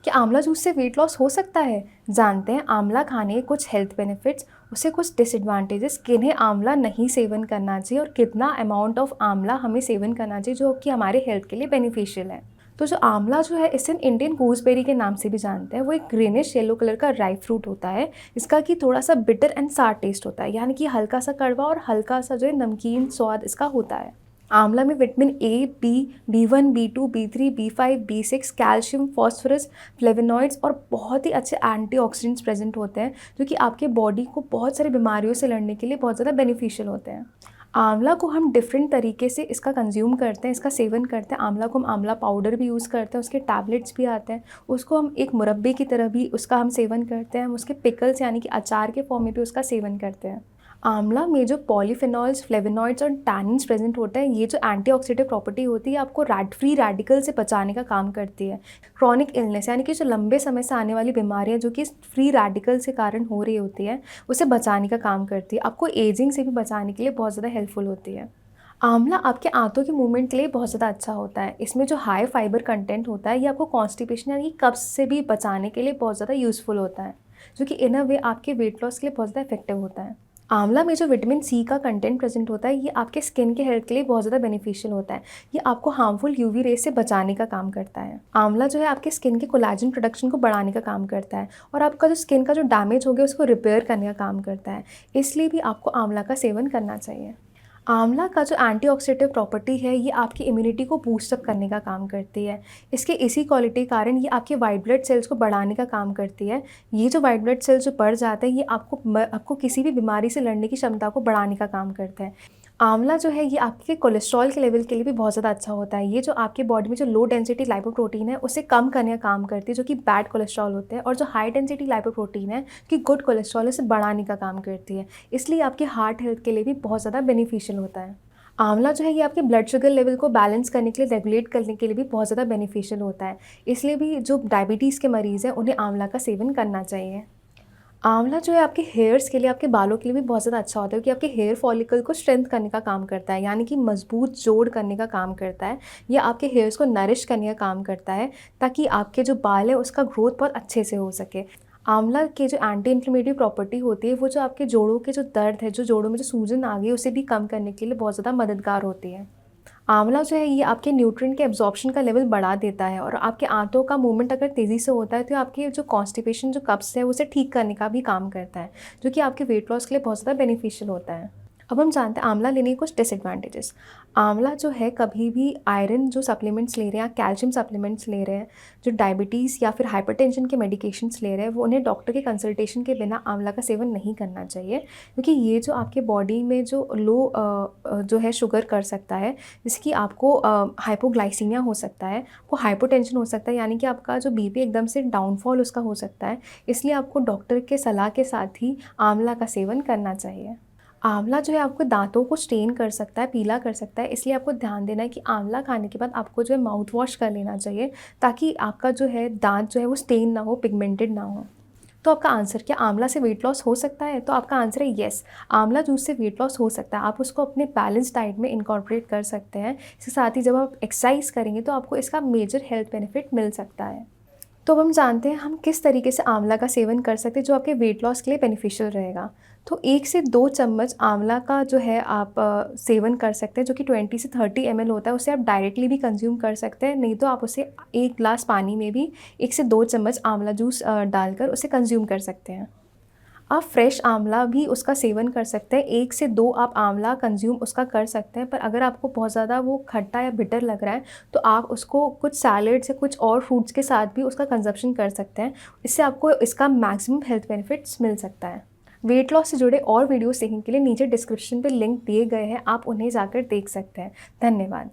क्या आंवला जूस से वेट लॉस हो सकता है? जानते हैं आंवला खाने के कुछ हेल्थ बेनिफिट्स, उससे कुछ डिसएडवांटेजेस, किन्हें आंवला नहीं सेवन करना चाहिए और कितना अमाउंट ऑफ आंवला हमें सेवन करना चाहिए जो कि हमारे हेल्थ के लिए बेनिफिशियल है। तो जो आंवला जो है इसे इंडियन गूसबेरी के नाम से भी जानते हैं। वो एक ग्रीनिश येलो कलर का ड्राई फ्रूट होता है। इसका कि थोड़ा सा बिटर एंड सार टेस्ट होता है, यानी कि हल्का सा कड़वा और हल्का सा जो है नमकीन स्वाद इसका होता है। आंवला में vitamin A, B1, बी2, B3, B5, B6, calcium, phosphorus, flavonoids और बहुत ही अच्छे एंटीऑक्सीडेंट्स प्रेजेंट होते हैं जो कि आपके बॉडी को बहुत सारी बीमारियों से लड़ने के लिए बहुत ज़्यादा बेनिफिशियल होते हैं। आंवला को हम डिफरेंट तरीके से इसका कंज्यूम करते हैं, इसका सेवन करते हैं। आंवला को हम आंवला पाउडर भी यूज़ करते हैं, उसके टैबलेट्स भी आते हैं। उसको हम एक मुरब्बे की तरह भी उसका हम सेवन करते हैं। हम उसके पिकल्स यानी कि अचार के फॉर्म में भी उसका सेवन करते हैं। आंवला में जो पॉलीफेनॉल्स, फ्लेवोनॉइड्स और टैनिन्स प्रेजेंट होते हैं, ये जो एंटीऑक्सीडेंटिव प्रॉपर्टी होती है आपको फ्री रेडिकल से बचाने का काम करती है। क्रॉनिक इलनेस यानी कि जो लंबे समय से आने वाली बीमारियां जो कि फ्री रेडिकल से कारण हो रही होती है उसे बचाने का काम करती है। आपको एजिंग से भी बचाने के लिए बहुत ज़्यादा हेल्पफुल होती है। आंवला आपके आंतों के मूवमेंट के लिए बहुत ज़्यादा अच्छा होता है। इसमें जो हाई फाइबर कंटेंट होता है ये आपको कॉन्स्टिपेशन यानी कब्ज से भी बचाने के लिए बहुत ज़्यादा यूज़फुल होता है, जो कि इन अ वे आपके वेट लॉस के लिए बहुत ज़्यादा इफेक्टिव होता है। आंवला में जो विटामिन सी का कंटेंट प्रेजेंट होता है ये आपके स्किन के हेल्थ के लिए बहुत ज़्यादा बेनिफिशियल होता है। ये आपको हार्मफुल यूवी रेज से बचाने का काम करता है। आंवला जो है आपके स्किन के कोलेजन प्रोडक्शन को बढ़ाने का काम करता है और आपका जो स्किन का जो डैमेज हो गया उसको रिपेयर करने का काम करता है। इसलिए भी आपको आंवला का सेवन करना चाहिए। आंवला का जो एंटीऑक्सीडेंटिव प्रॉपर्टी है ये आपकी इम्यूनिटी को बूस्टअप करने का काम करती है। इसके इसी क्वालिटी के कारण ये आपके वाइट ब्लड सेल्स को बढ़ाने का काम करती है। ये जो वाइट ब्लड सेल्स जो बढ़ जाते हैं ये आपको किसी भी बीमारी से लड़ने की क्षमता को बढ़ाने का काम करता है। आंवला जो है ये आपके कोलेस्ट्रॉल के लेवल के लिए भी बहुत ज़्यादा अच्छा होता है। ये जो आपके बॉडी में जो लो डेंसिटी लाइपोप्रोटीन है उसे कम करने का काम करती है जो कि बैड कोलेस्ट्रॉल होते हैं, और जो हाई डेंसिटी लाइपोप्रोटीन है कि गुड कोलेस्ट्रॉल उसे बढ़ाने का काम करती है। इसलिए आपके हार्ट हेल्थ के लिए भी बहुत ज़्यादा बेनिफिशियल होता है। आंवला जो है ये आपके ब्लड शुगर लेवल को बैलेंस करने के लिए, रेगुलेट करने के लिए भी बहुत ज़्यादा बेनिफिशियल होता है। इसलिए भी जो डायबिटीज़ के मरीज़ हैं उन्हें आंवला का सेवन करना चाहिए। आंवला जो है आपके हेयर्स के लिए, आपके बालों के लिए भी बहुत ज़्यादा अच्छा होता है, क्योंकि आपके हेयर फॉलिकल को स्ट्रेंथ करने का काम करता है, यानी कि मजबूत जोड़ करने का काम करता है। या आपके हेयर्स को नरिश करने का काम करता है ताकि आपके जो बाल है उसका ग्रोथ बहुत अच्छे से हो सके। आंवला के जो एंटी इन्फ्लेमेटरी प्रॉपर्टी होती है वो जो आपके जोड़ों के जो दर्द है, जो जोड़ों में जो सूजन आ गई है उसे भी कम करने के लिए बहुत ज़्यादा मददगार होती है। आंवला जो है ये आपके न्यूट्रिएंट के एब्जॉर्प्शन का लेवल बढ़ा देता है, और आपके आंतों का मूवमेंट अगर तेज़ी से होता है तो आपके जो कॉन्स्टिपेशन जो कब्ज़ है उसे ठीक करने का भी काम करता है, जो कि आपके वेट लॉस के लिए बहुत ज़्यादा बेनिफिशियल होता है। अब हम जानते हैं आंवला लेने के कुछ डिसएडवांटेजेस। आंवला जो है कभी भी आयरन जो सप्लीमेंट्स ले रहे हैं या कैल्शियम सप्लीमेंट्स ले रहे हैं, जो डायबिटीज़ या फिर हाइपरटेंशन के मेडिकेशंस ले रहे हैं, वो उन्हें डॉक्टर के कंसल्टेशन के बिना आंवला का सेवन नहीं करना चाहिए, क्योंकि ये जो आपके बॉडी में जो लो जो है शुगर कर सकता है, जिसकी आपको हाइपोग्लाइसीमिया हो सकता है, आपको हाइपोटेंशन हो सकता है, यानी कि आपका जो बीपी एकदम से डाउनफॉल उसका हो सकता है। इसलिए आपको डॉक्टर के सलाह के साथ ही आंवला का सेवन करना चाहिए। आंवला जो है आपको दांतों को स्टेन कर सकता है, पीला कर सकता है, इसलिए आपको ध्यान देना है कि आंवला खाने के बाद आपको जो है माउथ वॉश कर लेना चाहिए, ताकि आपका जो है दांत जो है वो स्टेन ना हो, पिगमेंटेड ना हो। तो आपका आंसर क्या, आंवला से वेट लॉस हो सकता है? तो आपका आंसर है येस, आंवला जूस से वेट लॉस हो सकता है। आप उसको अपने बैलेंस डाइट में इनकॉर्पोरेट कर सकते हैं। इसके साथ ही जब आप एक्सरसाइज करेंगे तो आपको इसका मेजर हेल्थ बेनिफिट मिल सकता है। तो अब हम जानते हैं हम किस तरीके से आंवला का सेवन कर सकते हैं जो आपके वेट लॉस के लिए बेनिफिशियल रहेगा। तो 1 से 2 चम्मच आंवला का जो है आप सेवन कर सकते हैं, जो कि 20 से 30 ml होता है। उसे आप डायरेक्टली भी कंज्यूम कर सकते हैं, नहीं तो आप उसे 1 ग्लास पानी में भी 1 से 2 चम्मच आंवला जूस डालकर उसे कंज्यूम कर सकते हैं। आप फ्रेश आंवला भी उसका सेवन कर सकते हैं, 1 से 2 आप आंवला कंज्यूम उसका कर सकते हैं। पर अगर आपको बहुत ज़्यादा वो खट्टा या बिटर लग रहा है तो आप उसको कुछ सैलेड से कुछ और फ्रूट्स के साथ भी उसका कंजप्शन कर सकते हैं। इससे आपको इसका मैक्सिमम हेल्थ बेनिफिट्स मिल सकता है। वेट लॉस से जुड़े और वीडियोस देखने के लिए नीचे डिस्क्रिप्शन पे लिंक दिए गए हैं, आप उन्हें जाकर देख सकते हैं। धन्यवाद।